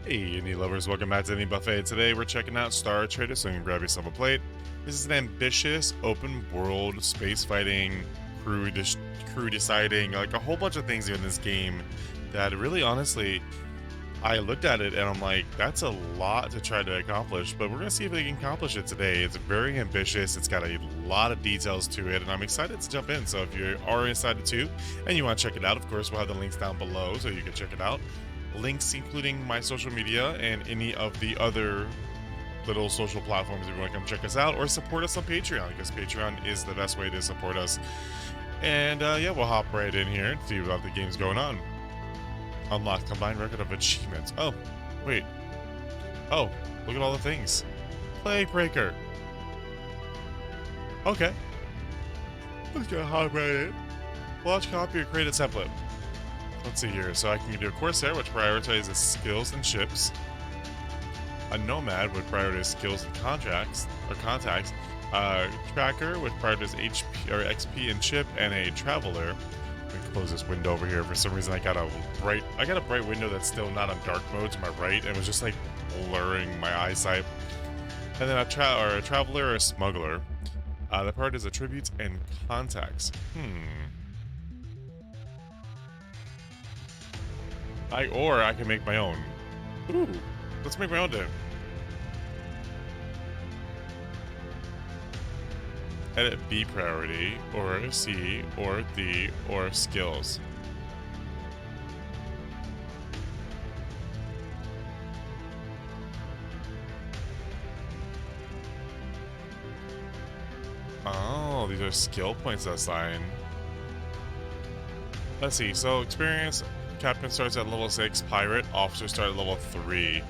Hey, indie lovers, welcome back to the Buffet. Today we're checking out Star Trader, so you can grab yourself a plate. This is an ambitious, open world, space fighting, crew deciding, like a whole bunch of things in this game that really honestly, I looked at it and I'm like, that's a lot to try to accomplish, but we're gonna see if we can accomplish it today. It's very ambitious, it's got a lot of details to it, and I'm excited to jump in. So if you are excited too and you want to check it out, of course, we'll have the links down below so you can check it out. Links including my social media and any of the other little social platforms if you want to come check us out or support us on Patreon, because Patreon is the best way to support us. And yeah, we'll hop right in here and see what the game's going on. Unlock combined record of achievements. Oh, wait. Oh, look at all the things. Plague Breaker. Okay. Let's get hop right in. Launch copy or create a template. Let's see here. So I can do a Corsair, which prioritizes skills and ships. A Nomad, which prioritizes skills and contracts or contacts. Tracker, which prioritizes HP or XP and chip, and a Traveler. Let me close this window over here. For some reason, I got a bright window that's still not on dark mode to my right, and it was just like blurring my eyesight. And then a Traveler or a Smuggler. The part is attributes and contacts. Or I can make my own. Ooh, let's make my own then. Edit B priority, or C, or D, or skills. Oh, these are skill points to assign. Let's see, so experience, captain starts at level 6, pirate, officer start at level 3.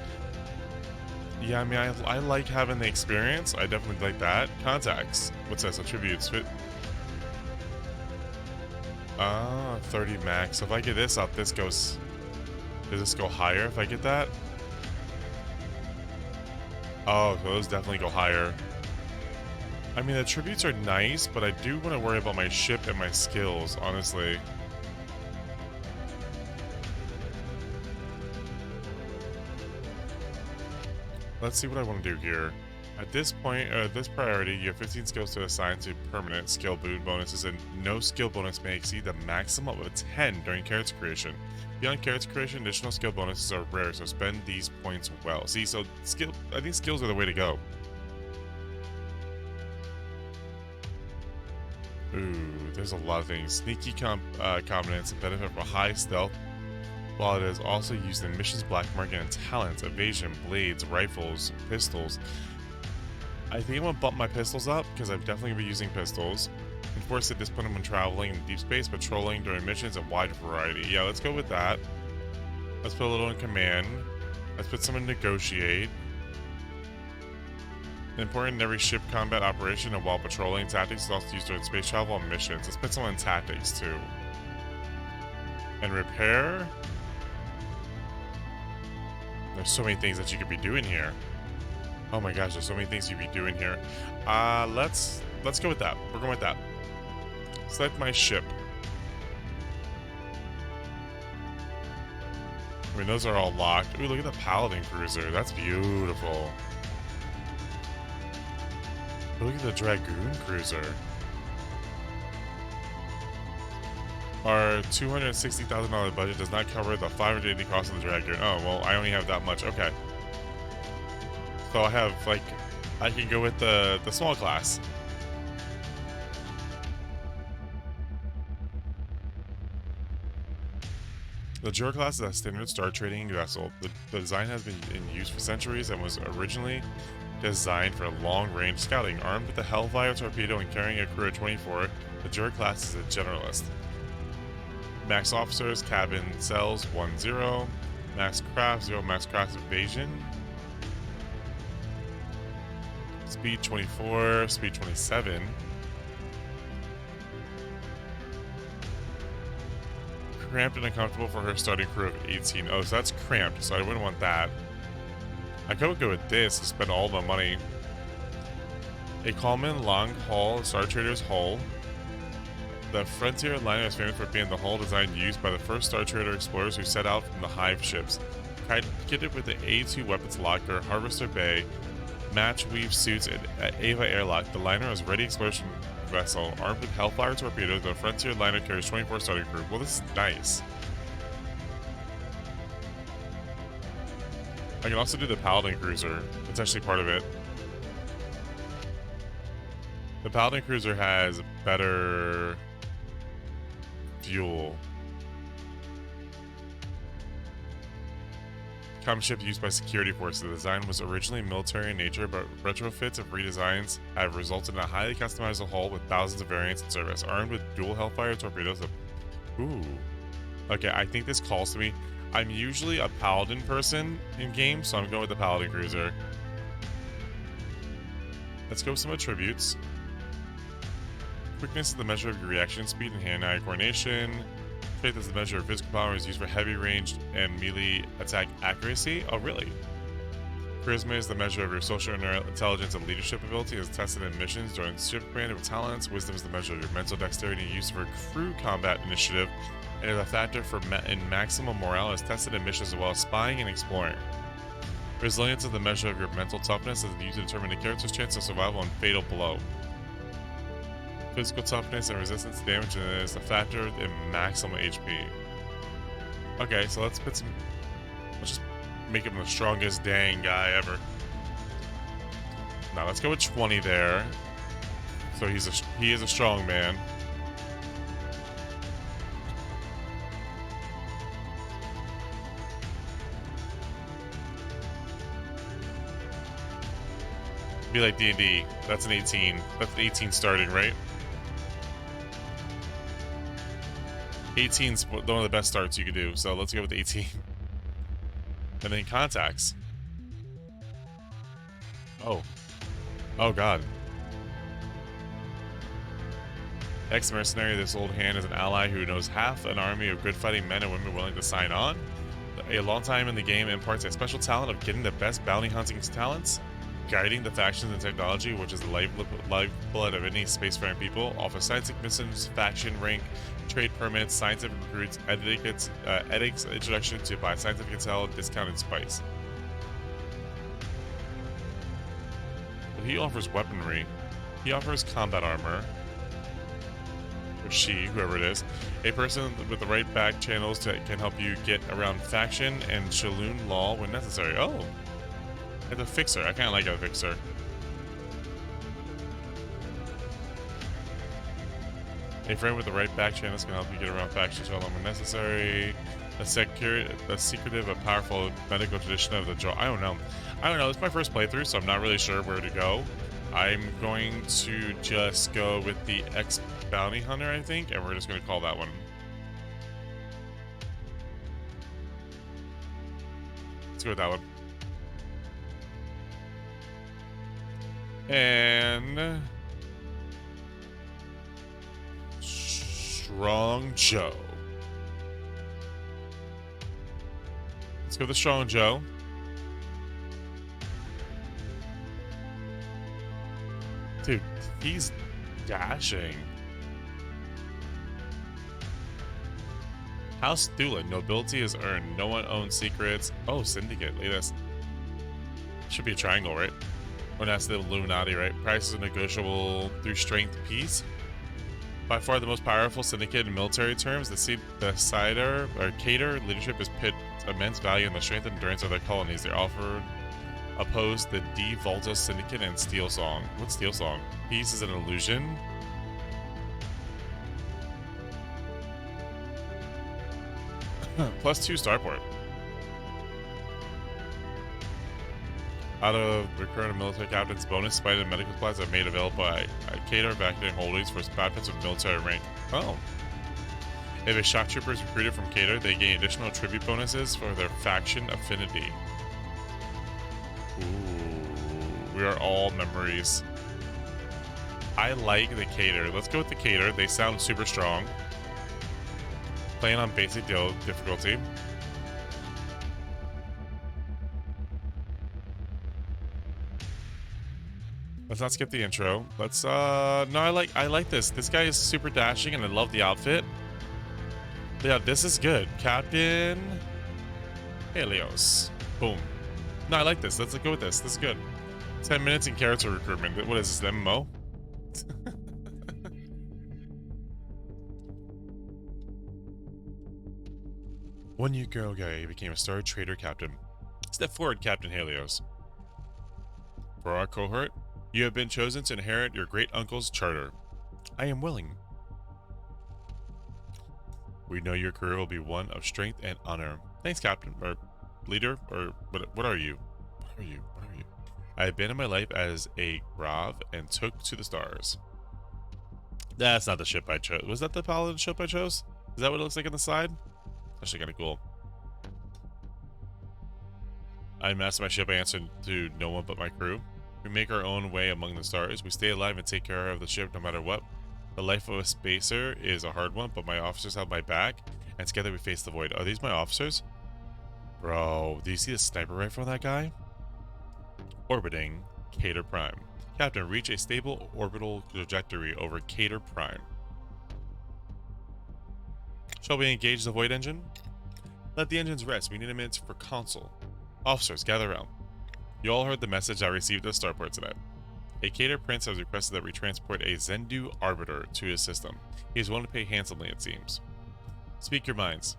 Yeah, I mean, I like having the experience. I definitely like that. Contacts. What's this? Attributes. Fit. 30 max. So if I get this up, this goes... Does this go higher if I get that? Oh, those definitely go higher. I mean, the attributes are nice, but I do want to worry about my ship and my skills, honestly. Let's see what I want to do here. At this point, this priority, you have 15 skills to assign to permanent skill bonuses, and no skill bonus may exceed the maximum of 10 during character creation. Beyond character creation, additional skill bonuses are rare, so spend these points well. See, so I think skills are the way to go. Ooh, there's a lot of things. Sneaky competence and benefit from high stealth, while it is also used in missions, black market, and talents, evasion, blades, rifles, pistols. I think I'm gonna bump my pistols up because I've definitely been using pistols. Enforce the discipline when traveling in deep space, patrolling during missions, and wide variety. Yeah, let's go with that. Let's put a little in command. Let's put some in negotiate. Important in every ship combat operation and while patrolling. Tactics is also used during space travel and missions. Let's put some in tactics too. And repair. There's so many things that you could be doing here. Oh my gosh, there's so many things you could be doing here. Let's go with that. We're going with that. Select my ship. I mean, those are all locked. Ooh, look at the Paladin Cruiser. That's beautiful. Look at the Dragoon Cruiser. Our $260,000 budget does not cover the $580 cost of the Dragoon. Oh, well, I only have that much. Okay. So I have, like, I can go with the small class. The Jura class is a standard star trading vessel. The design has been in use for centuries and was originally designed for long-range scouting. Armed with a Hellfire torpedo and carrying a crew of 24, the Jura class is a generalist. Max officers, cabin cells 1-0, max craft 0, max craft evasion. Speed 24, speed 27. Cramped and uncomfortable for her starting crew of 18. Oh, so that's cramped, so I wouldn't want that. I could go with this and spend all the money. A Coleman long haul Star Trader's hull. The Frontier liner is famous for being the hull design used by the first Star Trader explorers who set out from the Hive ships. Kitted with the A2 weapons locker, Harvester Bay, match weave suits, and Ava airlock, the liner is ready explosion vessel armed with Hellfire torpedoes. The Frontier liner carries 24 starting crew. Well, this is nice. I can also do the Paladin Cruiser. That's actually part of it. The Paladin Cruiser has better fuel. Common ship used by security forces. The design was originally military in nature, but retrofits and redesigns have resulted in a highly customizable hull with thousands of variants in service, armed with dual Hellfire torpedoes. Ooh. Okay, I think this calls to me. I'm usually a Paladin person in games, so I'm going with the Paladin Cruiser. Let's go with some attributes. Quickness is the measure of your reaction speed and hand-eye coordination. Strength is the measure of physical power, is used for heavy ranged and melee attack accuracy. Oh, really? Charisma is the measure of your social intelligence and leadership ability, is tested in missions during ship command of talents. Wisdom is the measure of your mental dexterity used for crew combat initiative, and is a factor for in maximum morale, is tested in missions as well as spying and exploring. Resilience is the measure of your mental toughness, is used to determine the character's chance of survival and fatal blow. Physical toughness and resistance to damage is a factor in maximum HP. Okay, so let's just make him the strongest dang guy ever. Now let's go with 20 there. So he is a strong man. Be like D&D. That's an 18. That's an 18 starting, right? 18's one of the best starts you could do, so let's go with 18. And then contacts. Oh. Oh, God. Ex-mercenary, this old hand is an ally who knows half an army of good fighting men and women willing to sign on. A long time in the game imparts a special talent of getting the best bounty hunting talents, guiding the factions and technology, which is the lifeblood of any spacefaring people. Offers scientific missions, faction rank, trade permits, scientific recruits, ethics, introduction to buy scientific intel, discounted spice. But he offers weaponry. He offers combat armor. Or she, whoever it is. A person with the right back channels can help you get around faction and Shaloon law when necessary. Oh! It's a fixer. I kind of like a fixer. A friend with the right back channels can help you get around faction channel when necessary. A secretive but powerful medical tradition of the jaw. I don't know. This is my first playthrough, so I'm not really sure where to go. I'm going to just go with the ex-bounty hunter, I think, and we're just going to call that one. Let's go with that one. And Strong Joe. Let's go with the Strong Joe. Dude, he's dashing. House Thulin. Nobility is earned. No one owns secrets. Oh, Syndicate. Look at this. Should be a triangle, right? Or that's the Illuminati, right? Prices are negotiable through strength peace. By far the most powerful syndicate in military terms, the Cider or Cater leadership is put immense value in the strength and endurance of their colonies. They're offered opposed the D Volta Syndicate and Steel Song. What's Steel Song? Peace is an illusion. +2 starport. Out of the current military captain's bonus, spider and medical supplies are made available by Cater Vacuum Holdings for captains of military rank. Oh. If a shock trooper is recruited from Cater, they gain additional tribute bonuses for their faction affinity. Ooh, we are all memories. I like the Cater. Let's go with the Cater. They sound super strong. Playing on basic difficulty. Let's not skip the intro. Let's no, I like this. This guy is super dashing and I love the outfit. Yeah, this is good. Captain Helios. Boom. No, I like this. Let's go with this. This is good. 10 minutes in character recruitment. What is this, MMO? One year ago, he became a Star Trader captain. Step forward, Captain Helios. For our cohort, you have been chosen to inherit your great uncle's charter. I am willing. We know your career will be one of strength and honor. Thanks, Captain, or leader, or what are you? What are you? What are you? I abandoned my life as a Grav and took to the stars. That's not the ship I chose. Was that the Paladin ship I chose? Is that what it looks like on the side? Actually kind of cool. I master my ship. I answer to no one but my crew. We make our own way among the stars. We stay alive and take care of the ship no matter what. The life of a spacer is a hard one, but my officers have my back, and together we face the void. Are these my officers? Bro, do you see the sniper rifle on that guy? Orbiting Cater Prime. Captain, reach a stable orbital trajectory over Cater Prime. Shall we engage the void engine? Let the engines rest. We need a minute for console. Officers, gather around. You all heard the message I received at Starport today. A Cater Prince has requested that we transport a Zendu Arbiter to his system. He is willing to pay handsomely, it seems. Speak your minds.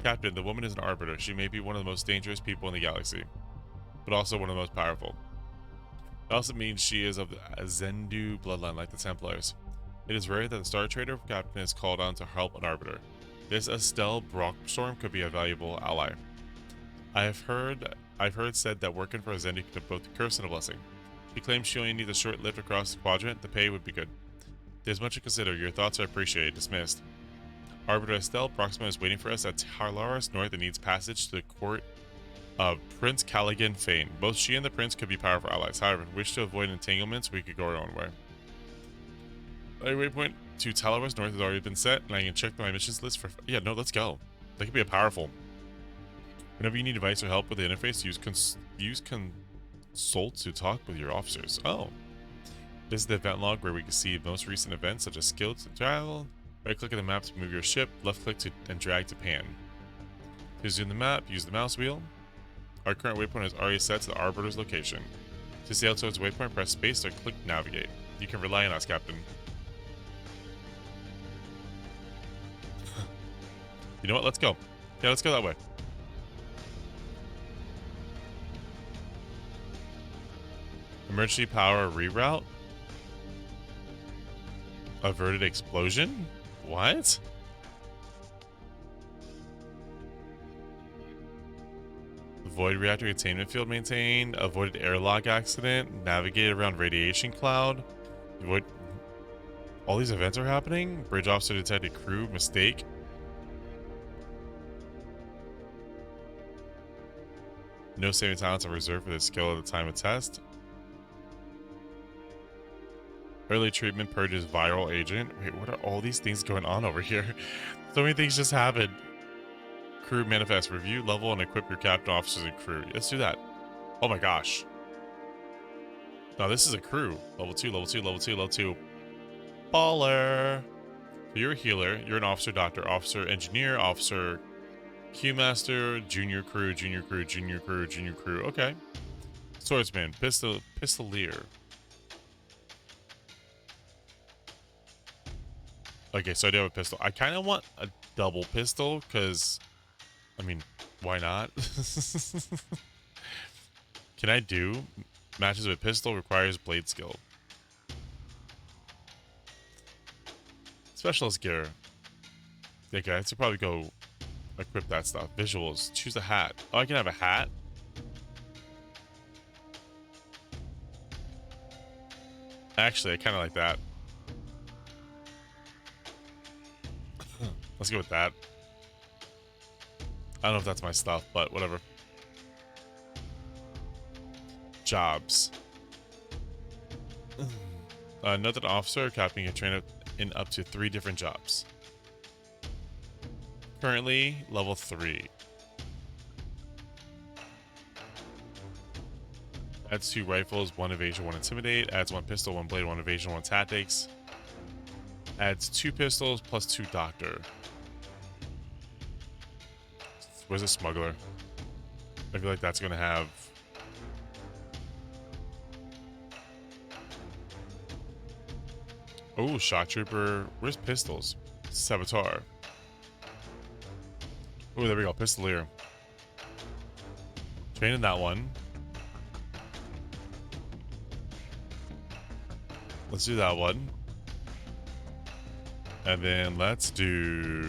Captain, the woman is an Arbiter. She may be one of the most dangerous people in the galaxy, but also one of the most powerful. It also means she is of a Zendu bloodline like the Templars. It is rare that the Star Trader Captain is called on to help an Arbiter. This Estelle Brockstorm could be a valuable ally. I've heard said that working for a Zendu can be both a curse and a blessing. She claims she only needs a short lift across the quadrant. The pay would be good. There's much to consider. Your thoughts are appreciated. Dismissed. Arbiter Estelle Proxima is waiting for us at Tarlaris North and needs passage to the court of Prince Callaghan Fane. Both she and the prince could be powerful allies. However, if we wish to avoid entanglements, we could go our own way. My waypoint to Tarlaris North has already been set, and I can check my missions list for... Yeah, no, let's go. They could be a powerful. Whenever you need advice or help with the interface, use consult to talk with your officers. Oh. This is the event log where we can see most recent events such as skill to travel. Right click on the map to move your ship, left click to and drag to pan. To zoom the map, use the mouse wheel. Our current waypoint is already set to the Arbiter's location. To sail towards the waypoint, press space or click navigate. You can rely on us, Captain. You know what? Let's go. Yeah, let's go that way. Emergency power reroute? Averted explosion? What? Void reactor containment field maintained. Avoided airlock accident. Navigated around radiation cloud. Avoid... All these events are happening? Bridge officer detected crew mistake. No saving talents are reserved for this skill at the time of test. Early treatment purges viral agent. Wait, what are all these things going on over here? So many things just happened. Crew manifest. Review, level, and equip your captain, officers, and crew. Let's do that. Oh my gosh. Now this is a crew. Level 2, level 2, level 2, level 2. Baller. So you're a healer. You're an officer, doctor, officer, engineer, officer, Q-master, junior crew, junior crew, junior crew, junior crew. Okay. Swordsman, pistolier. Okay, so I do have a pistol. I kind of want a double pistol, because, I mean, why not? Can I do matches with pistol? Requires blade skill. Specialist gear. Okay, I should probably go equip that stuff. Visuals. Choose a hat. Oh, I can have a hat? Actually, I kind of like that. Let's go with that. I don't know if that's my stuff, but whatever. Jobs. Note that an officer or captain can train in up to 3 different jobs. Currently, level 3. Adds 2 rifles, 1 evasion, 1 intimidate. Adds 1 pistol, 1 blade, 1 evasion, 1 tactics. Adds 2 pistols plus 2 doctor. Where's the smuggler? I feel like that's gonna have. Oh, shock trooper. Where's pistols? Saboteur. Oh, there we go. Pistolier. Training that one. Let's do that one. And then let's do...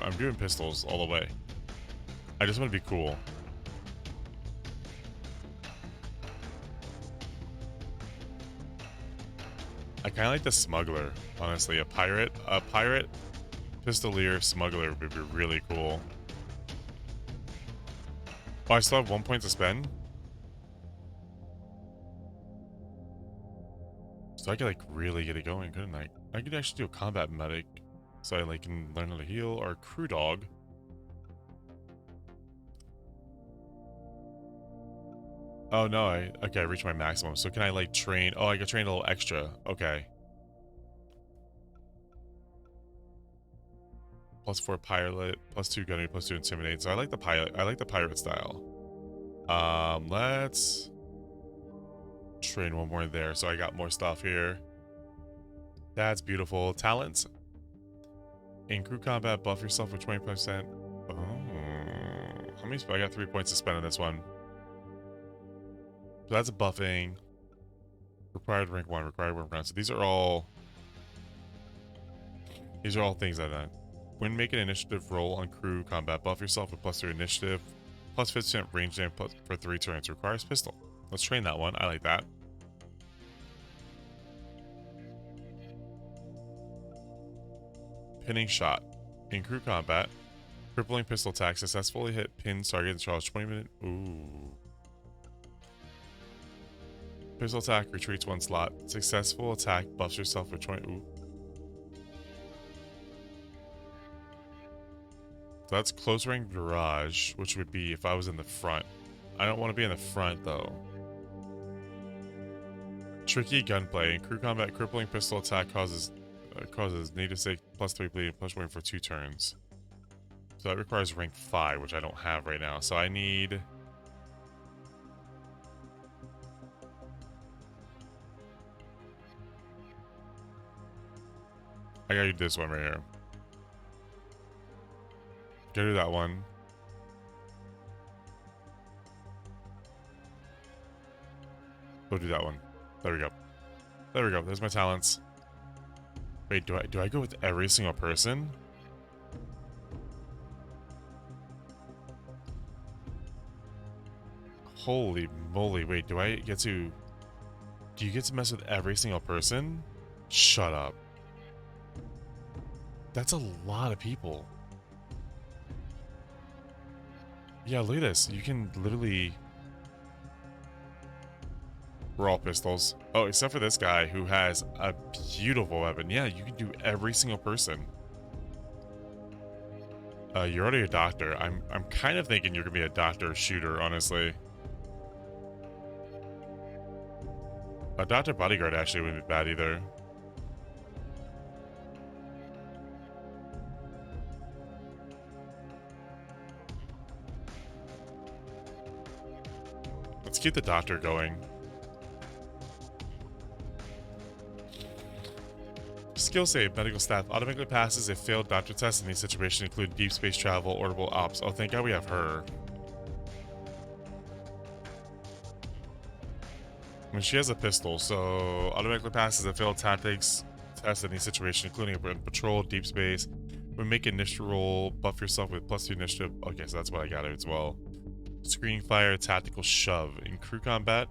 I'm doing pistols all the way. I just want to be cool. I kind of like the smuggler, honestly. A pirate pistolier smuggler would be really cool. Oh, I still have 1 point to spend? So I could like really get it going, couldn't I? I could actually do a combat medic. So I like can learn how to heal, or crew dog. Oh no, okay, I reached my maximum. So can I like train? Oh, I can train a little extra. Okay. +4 pilot, +2 gunnery, +2 intimidate. So I like the pilot. I like the pirate style. Let's train one more there. So I got more stuff here. That's beautiful. Talents. In crew combat, buff yourself for 20%. Oh, how many? I got 3 points to spend on this one. So that's a buffing. Required rank 1, required rank 1. So these are all things like that. When making an initiative roll on crew combat, buff yourself with +3 initiative, +50% range damage for 3 turns. Requires pistol. Let's train that one. I like that. Pinning shot. In crew combat, crippling pistol attack successfully hit pins target and charge 20 minutes. Ooh. Pistol attack retreats 1 slot. Successful attack buffs yourself for 20. Ooh. So that's close range barrage, which would be if I was in the front. I don't want to be in the front though. Tricky gunplay. In crew combat, crippling pistol attack causes native save +3 bleeding, +1 for 2 turns. So that requires rank 5, which I don't have right now. So I need... I gotta do this one right here. Gotta do that one. Go do that one. There we go. There we go. There's my talents. Wait, do I go with every single person? Holy moly, wait, do you get to mess with every single person? Shut up. That's a lot of people. Yeah, look at this. You can literally... We're all pistols. Oh, except for this guy who has a beautiful weapon. Yeah, you can do every single person. You're already a doctor. I'm kind of thinking you're gonna be a doctor shooter, honestly. A doctor bodyguard actually wouldn't be bad either. Let's keep the doctor going. Skill save. Medical staff automatically passes a failed doctor test in these situations, including deep space travel, orbital ops. Oh, thank God we have her. I mean, she has a pistol, so automatically passes a failed tactics test in these situations, including a patrol, deep space. When making initiative roll, buff yourself with +2 initiative. Okay, so that's what I got as well. Screening fire, tactical shove. In crew combat.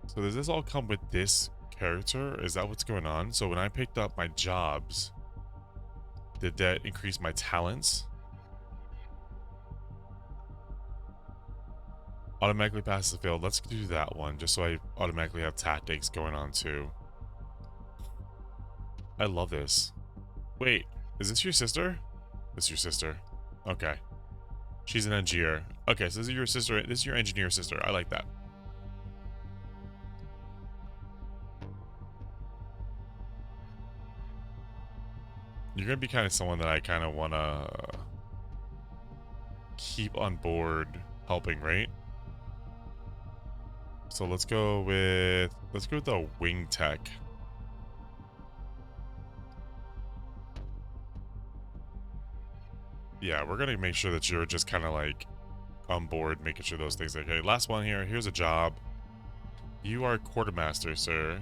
So does this all come with this character? Is that what's going on? So when I picked up my jobs, did that increase my talents? Automatically passes the field. Let's do that one, just so I automatically have tactics going on too. I love this. Wait, is this your sister? This is your sister. Okay. She's an engineer. Okay, so this is your sister. This is your engineer sister. I like that. You're gonna be kind of someone that I kind of wanna keep on board helping, right? So let's go with the wing tech. Yeah, we're gonna make sure that you're just kind of like on board, making sure those things are okay. Last one here. Here's a job. You are quartermaster, sir.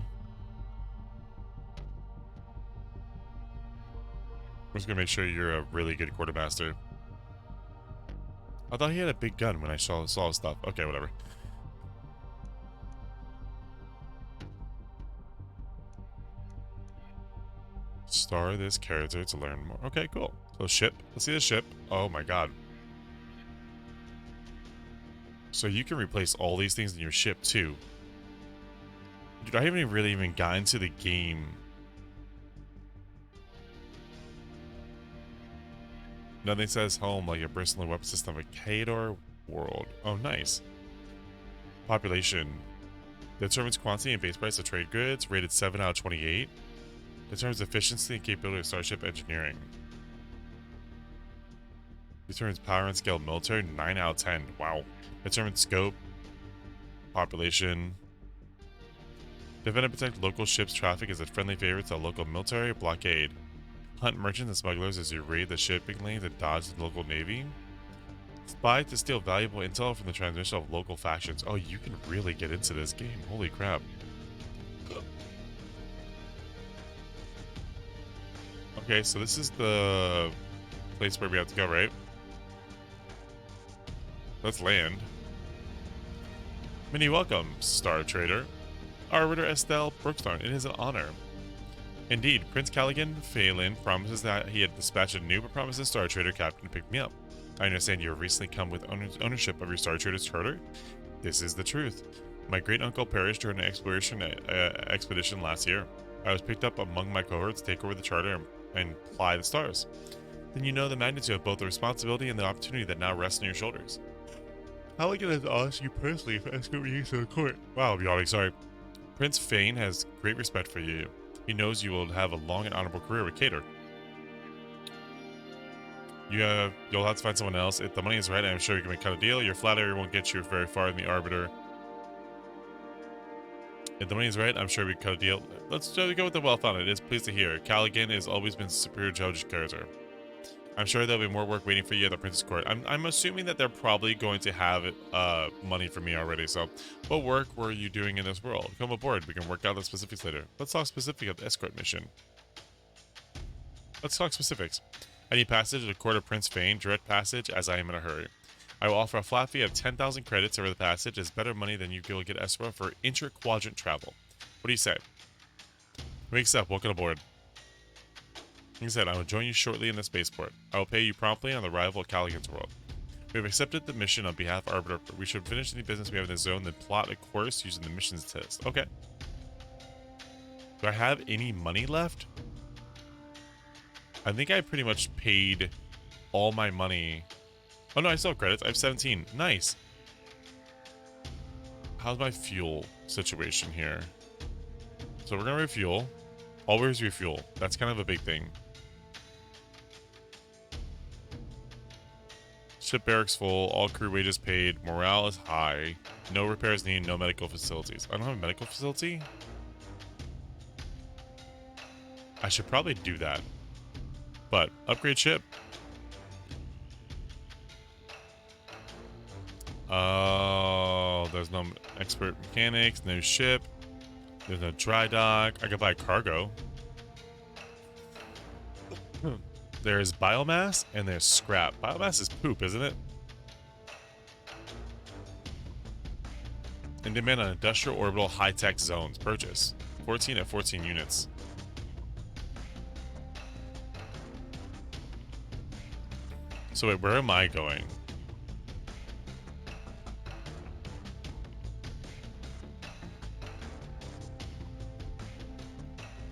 I'm just gonna make sure you're a really good quartermaster. I thought he had a big gun when I saw his stuff. Okay, whatever. Star this character to learn more. Okay, cool. So ship. Let's see the ship. Oh my god. So you can replace all these things in your ship too. Dude, I haven't really even gotten into the game. Nothing says home like a bristling weapon system of Kador world. Oh, nice. Population. Determines quantity and base price of trade goods. Rated 7 out of 28. Determines efficiency and capability of starship engineering. Determines power and scale of military. 9 out of 10. Wow. Determines scope. Population. Defend and protect local ships' traffic as a friendly favor to the local military. Blockade. Hunt merchants and smugglers as you raid the shipping lanes and dodge the local navy. Spy to steal valuable intel from the transmission of local factions. Oh, you can really get into this game. Holy crap. Okay, so this is the place where we have to go, right? Let's land. Many welcomes, Star Trader. Arbiter Estelle Brookstarn, it is an honor. Indeed, Prince Callaghan Phelan promises that he had dispatched a new but promises Star Trader captain to pick me up. I understand you have recently come with ownership of your Star Trader's charter. This is the truth. My great uncle perished during an expedition last year. I was picked up among my cohorts to take over the charter and ply the stars. Then you know the magnitude of both the responsibility and the opportunity that now rests on your shoulders. Callaghan has asked you personally to escort me to the court. Wow, I'm yawning, sorry. Prince Fane has great respect for you. He knows you will have a long and honorable career with Kador. You'll have to find someone else. If the money is right, I'm sure you can cut a deal. Your flattery won't get you very far in the Arbiter. If the money is right, I'm sure we can cut a deal. Let's try to go with the well-founded. It is pleased to hear. Callaghan has always been a superior judge character. I'm sure there'll be more work waiting for you at the Prince's Court. I'm assuming that they're probably going to have money for me already. So, what work were you doing in this world? Come aboard. We can work out the specifics later. Let's talk specific of the escort mission. Let's talk specifics. I need passage to the Court of Prince Fane, direct passage, as I am in a hurry. I will offer a flat fee of 10,000 credits over the passage as better money than you will get elsewhere for inter-quadrant travel. What do you say? We accept. Welcome aboard. Like I said, I will join you shortly in the spaceport. I will pay you promptly on the arrival of Callaghan's world. We have accepted the mission on behalf of Arbiter. We should finish any business we have in the zone, then plot a course using the missions test. Okay. Do I have any money left? I think I pretty much paid all my money. Oh no, I still have credits. I have 17. Nice. How's my fuel situation here? So we're gonna refuel. Always refuel. That's kind of a big thing. Ship barracks full. All crew wages paid. Morale is high. No repairs needed. No medical facilities. I don't have a medical facility? I should probably do that. But upgrade ship. Oh, there's no expert mechanics, no ship, there's no dry dock. I could buy cargo. There's biomass and there's scrap. Biomass is poop, isn't it? And demand on industrial orbital high-tech zones. Purchase 14 at 14 units. So wait, where am I going?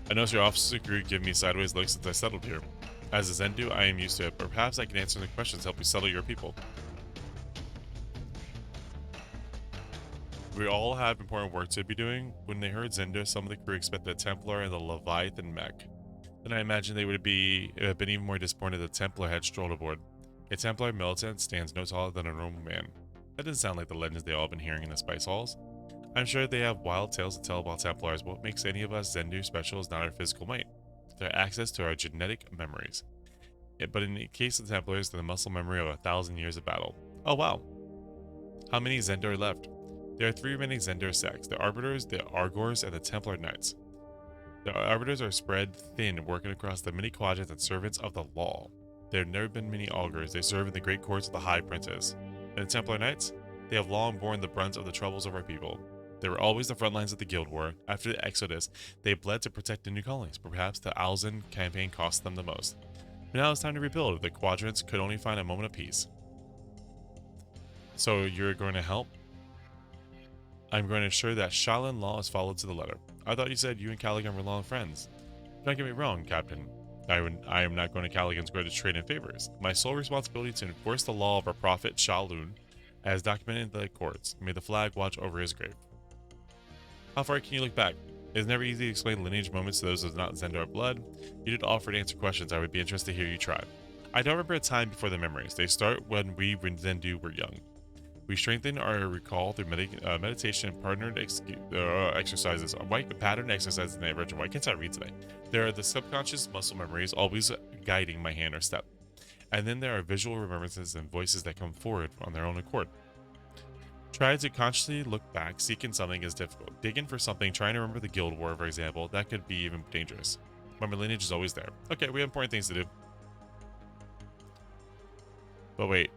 I notice your officers and crew give me sideways looks since I settled here. As a Zendu, I am used to it, but perhaps I can answer the questions to help you settle your people. We all have important work to be doing. When they heard Zendu, some of the crew expected a Templar and the Leviathan mech. Then I imagined they would have been even more disappointed that the Templar had strolled aboard. A Templar militant stands no taller than a normal man. That doesn't sound like the legends they all been hearing in the spice halls. I'm sure they have wild tales to tell about Templars, but what makes any of us Zendu special is not our physical might. Their access to our genetic memories. But in the case of the Templars, they're the muscle memory of 1,000 years of battle. Oh wow. How many Zendar are left? There are 3 remaining Zendar sects, the Arbiters, the Argors, and the Templar Knights. The Arbiters are spread thin, working across the many quadrants and servants of the law. There have never been many Augurs, they serve in the great courts of the High Princess. And the Templar Knights? They have long borne the brunt of the troubles of our people. They were always the front lines of the Guild War. After the Exodus, they bled to protect the new colonies, but perhaps the Alzan campaign cost them the most. But now it's time to rebuild. The quadrants could only find a moment of peace. So you're going to help? I'm going to ensure that Shaolin law is followed to the letter. I thought you said you and Callaghan were long friends. Don't get me wrong, Captain. I am not going to Callaghan's Grove to trade in favors. My sole responsibility is to enforce the law of our prophet Shaolun, as documented in the courts. May the flag watch over his grave. How far can you look back? It is never easy to explain lineage moments to those of not Zendar blood. You did offer to answer questions. I would be interested to hear you try. I don't remember a time before the memories. They start when we Zendu were young. We strengthen our recall through meditation and partnered exercises. Pattern exercises in the original. Why can't I read today? There are the subconscious muscle memories always guiding my hand or step. And then there are visual remembrances and voices that come forward on their own accord. Try to consciously look back, seeking something is difficult. Digging for something, trying to remember the Guild War, for example, that could be even dangerous. But my lineage is always there. Okay, we have important things to do. But wait.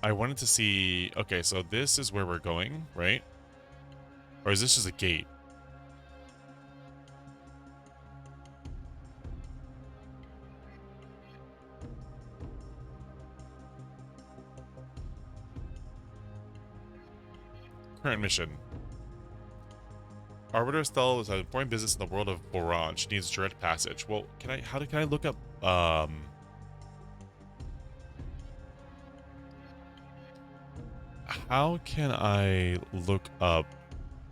I wanted to see... Okay, so this is where we're going, right? Or is this just a gate? Current mission. Arbiter Stella is an important business in the world of Boran. She needs direct passage. Well, can I look up... How can I look up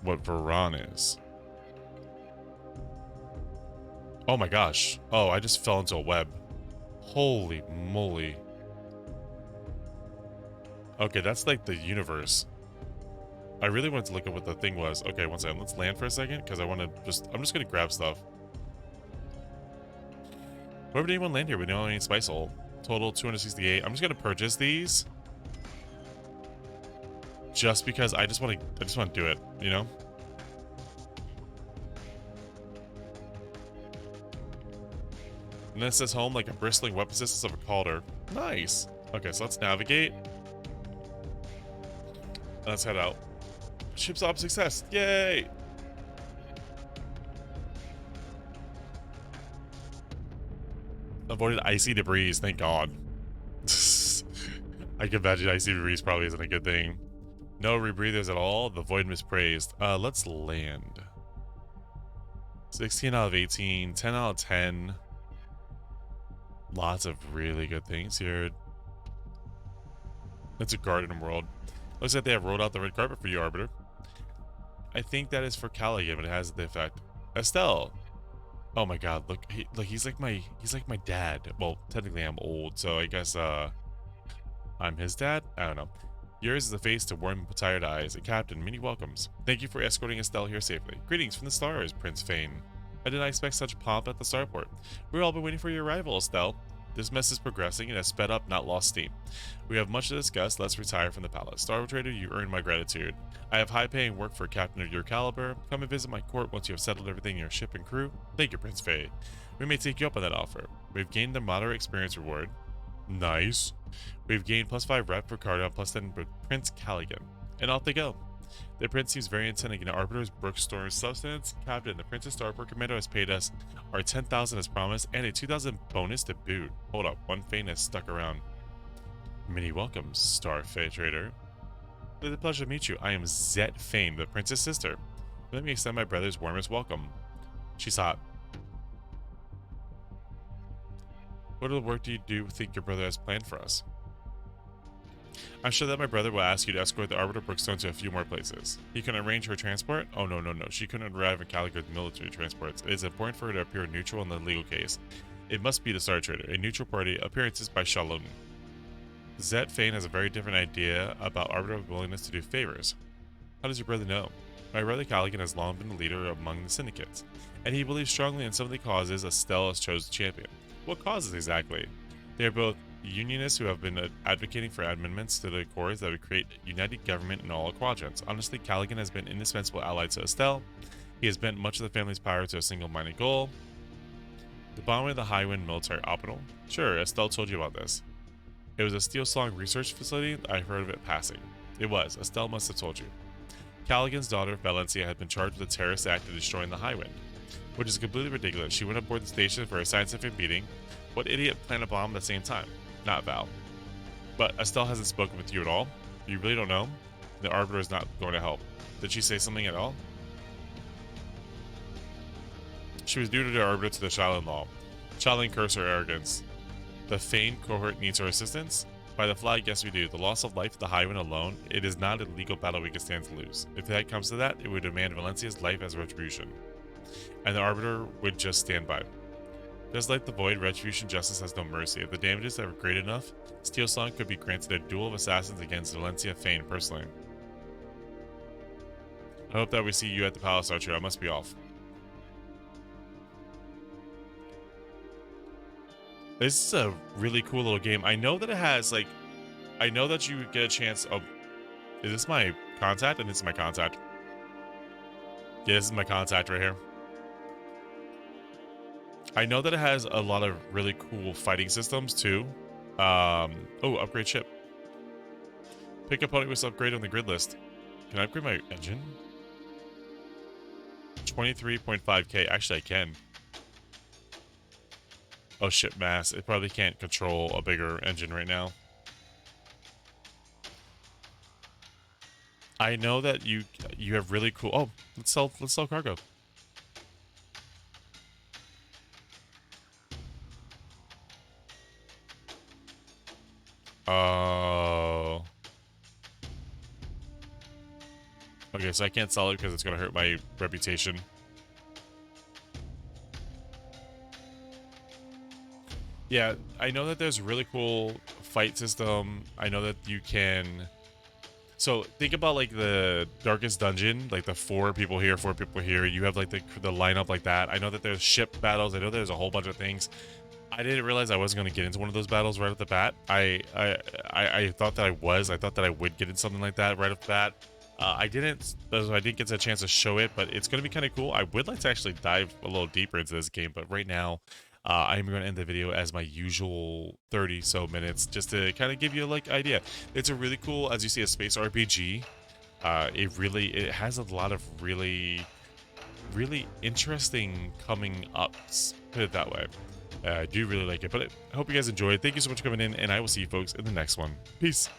what Voran is? Oh my gosh. Oh, I just fell into a web. Holy moly. Okay, that's like the universe. I really wanted to look at what the thing was. Okay, one second. Let's land for a second, because I'm just gonna grab stuff. Where would anyone land here? We don't need spice hole. Total 268. I'm just gonna purchase these. Just because I just want to do it, you know? And then it says home like a bristling weapon systems of a calder. Nice. Okay, so let's navigate. Let's head out. Ship's op success. Yay! Avoided icy debris, thank God. I can imagine icy debris probably isn't a good thing. No rebreathers at all. The void mispraised. Let's land. 16 out of 18. 10 out of 10. Lots of really good things here. It's a garden world. Looks like they have rolled out the red carpet for you, Arbiter. I think that is for Callaghan, but it has the effect. Estelle. Oh my God! Look, he's like my dad. Well, technically I'm old, so I guess I'm his dad. I don't know. Yours is the face to warm, tired eyes. A captain, many welcomes. Thank you for escorting Estelle here safely. Greetings from the stars, Prince Fane. I did not expect such pomp at the starport. We've all been waiting for your arrival, Estelle. This mess is progressing and has sped up, not lost steam. We have much to discuss. Let's retire from the palace. Star Trader, you earned my gratitude. I have high-paying work for a captain of your caliber. Come and visit my court once you have settled everything in your ship and crew. Thank you, Prince Faye. We may take you up on that offer. We've gained the moderate experience reward. Nice. We've gained +5 rep for Cardo, +10 with Prince Callaghan. And off they go. The prince seems very intent on getting Arbiter's Brookstorm's substance. Captain, the Princess Starport Commando has paid us our 10,000 as promised, and a 2,000 bonus to boot. Hold up, one Fane has stuck around. Many welcomes, Starfay Trader. It's a pleasure to meet you. I am Zet Fane, the prince's sister. Let me extend my brother's warmest welcome. She's hot. What other work do you think your brother has planned for us? I'm sure that my brother will ask you to escort the Arbiter Brookstone to a few more places. He can arrange her transport? Oh, no. She couldn't arrive in Callaghan's military transports. It is important for her to appear neutral in the legal case. It must be the Star Trader, a neutral party. Appearances by Shalom. Zet Fane has a very different idea about Arbiter's willingness to do favors. How does your brother know? My brother Caligan has long been the leader among the syndicates, and he believes strongly in some of the causes Estelle has chosen to champion. What causes exactly? They are both unionists who have been advocating for amendments to the accords that would create united government in all quadrants. Honestly, Caligan has been an indispensable ally to Estelle. He has bent much of the family's power to a single-minded goal. The bombing of the Highwind military optional? Sure, Estelle told you about this. It was a Steel Song research facility. I heard of it passing. It was. Estelle must have told you. Caligan's daughter, Valencia, had been charged with a terrorist act of destroying the Highwind, which is completely ridiculous. She went aboard the station for a scientific meeting. What idiot planned a bomb at the same time? Not Val. But Estelle hasn't spoken with you at all? You really don't know? The Arbiter is not going to help. Did she say something at all? She was due to the Arbiter to the Shaolin Law. Shaolin curse her arrogance. The Fane cohort needs our assistance? By the flag, yes we do. The loss of life, the Highwind alone, it is not a legal battle we can stand to lose. If that comes to that, it would demand Valencia's life as retribution. And the Arbiter would just stand by. Just like the Void, retribution justice has no mercy. If the damages are great enough, Steel Song could be granted a duel of assassins against Valencia Fane personally. I hope that we see you at the Palace, Archer. I must be off. This is a really cool little game. I know that it has, like, I know that you get a chance of... Is this my contact? And this is my contact. Yeah, this is my contact right here. I know that it has a lot of really cool fighting systems, too. Oh, upgrade ship. Pick opponent with upgrade on the grid list. Can I upgrade my engine? 23.5k. Actually, I can. Oh shit, mass. It probably can't control a bigger engine right now. I know that you have really cool... Oh, let's sell cargo. Oh. Okay, so I can't sell it because it's going to hurt my reputation. Yeah, I know that there's a really cool fight system. I know that you can... So think about like the Darkest Dungeon, like the 4 people here, 4 people here. You have like the lineup like that. I know that there's ship battles. I know there's a whole bunch of things. I didn't realize I wasn't going to get into one of those battles right off the bat. I thought that I was. I thought that I would get into something like that right off the bat. I didn't. I didn't get a chance to show it, but it's going to be kind of cool. I would like to actually dive a little deeper into this game, but right now, I'm going to end the video as my usual 30 so minutes, just to kind of give you like idea. It's a really cool, as you see, a space RPG. It has a lot of really interesting coming ups. Put it that way. I do really like it, but I hope you guys enjoyed. Thank you so much for coming in, and I will see you folks in the next one. Peace.